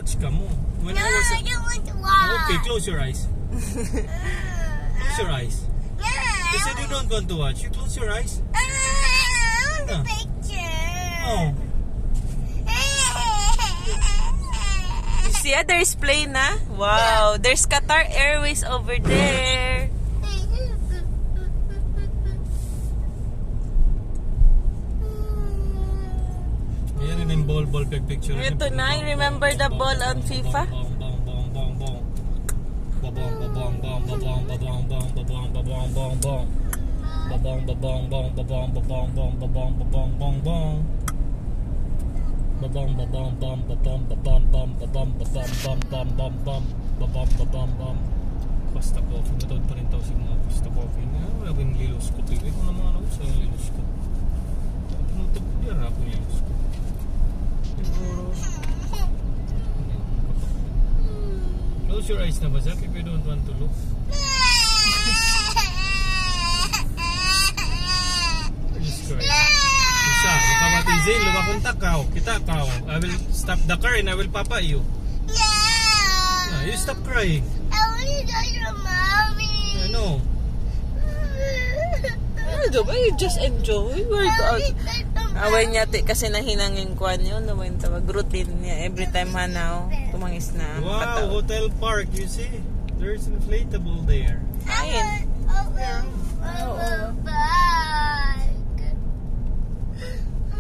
Watch ka mo. When No, I was... I don't want to watch. Okay, close your eyes. Close your eyes. You said you don't want to watch. You close your eyes. I want the Ah. picture. Oh. You see, there's plane na. Wow, there's Qatar Airways over there. Ayan yung ball picture. Ito na, you remember the ball on FIFA? Costa Coffee. Matawad pa rin tao si mga Costa Coffee. Wala ko yung lilos ko. Pili ko na mga ano sa lilos ko. Pinutog ko yan ako yung lilos ko. Close your eyes na ba, Zach, if you don't want to look? Jesus Christ. Isa, makamatizin, lumakunta ka. Kita ka. I will stop the car and I will papa you. You stop crying. I want to go to mommy. I know. You just enjoy. Away niya kasi nahinangin kuan yun. Naman tawag routine niya. Every time hanaw, tumangis na. Wow, hotel park, you see? There's inflatable there. Ayun.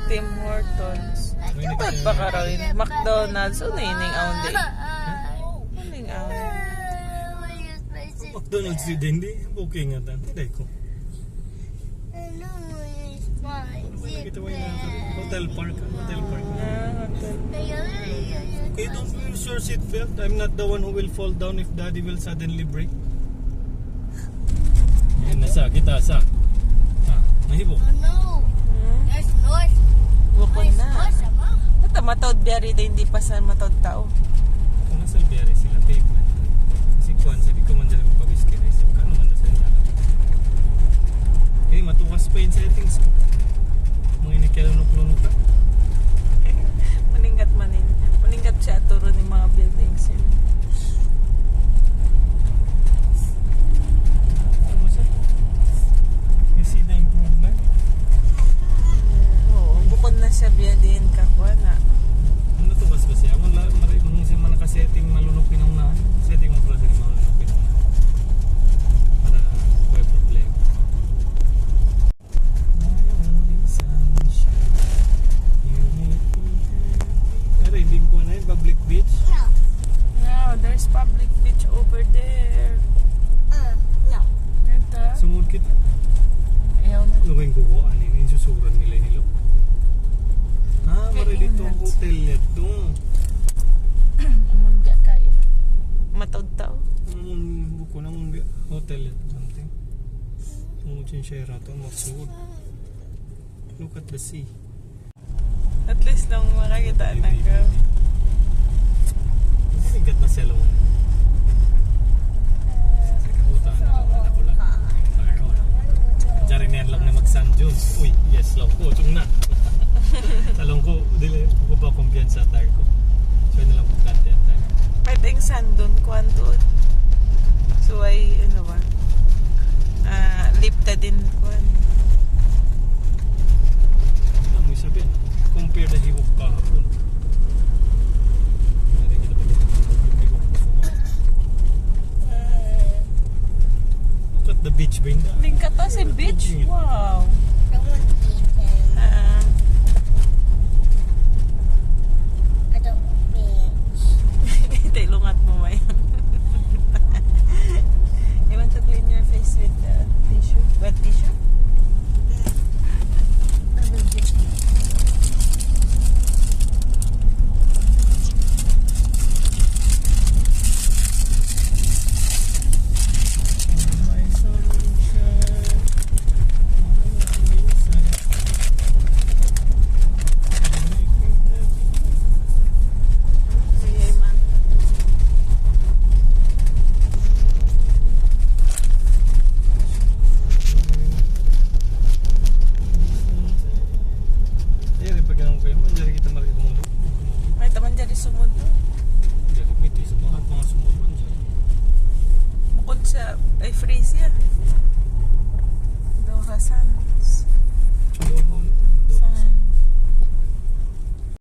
Tim Hortons. Dapat pa ka rin. McDonald's. Ano ining aon din? Ining aon. McDonald's yun din, di? Booking nga tan. Hindi ko. Kita mo yung hotel park. Hotel park. Hotel. Okay, don't use your seatbelt. I'm not the one who will fall down if daddy will suddenly brake. Yan na sa, kita sa. Nahibo. Bukod na. Ito matawad biyari din. Hindi pa sa matawad tao. Kung nasa biyari sila, pavement. Kasi kuwan, sabi ko man dyan magpabiskirais. Kano man nasa nila. Okay, matukas pa yung settings ko. Mga inikialunok-lunok ka. Maningkat manin. Maningkat siya turo ni mga buildings yun. You see the improvement? Oo, bukod na siya biya din kakuha na. Ano to kas ba siya? Marunong siya man nakasetting malunok pinaunahan. Setting mo pala siya malunok pinaunahan. Para may problema. Pero hindi ko na yun, public beach. Yeah, there's public beach over there. Ito. Sumud kita. Ayaw na. Ano ba yung kukuhaan yun? Yung susuran nila yung nilo? Mara dito ang hotel nito. Umundya kayo. Matawad tao. Buko na mong hotel nito. Something. Sumud yung share ito. Maksud. Look at the sea. At least lang makakita na ka. Sigat na siya lang. Sa kabutaan na lang. Wala ko lang. Diyan rin lang na mag-San Jones. Uy, yes lang ko. Tsung na. Talong ko, dili ko ba kumpiyansa sa tire ko. So, yun lang po kante ang tire. Pwede yung sandon, kuhan doon. So, ay, ano ba? Lipta din, kuhan. Ano mo sabihin? Compare the hibok kahapon. Look at the beach, Binda. Lingka to sa beach? Wow.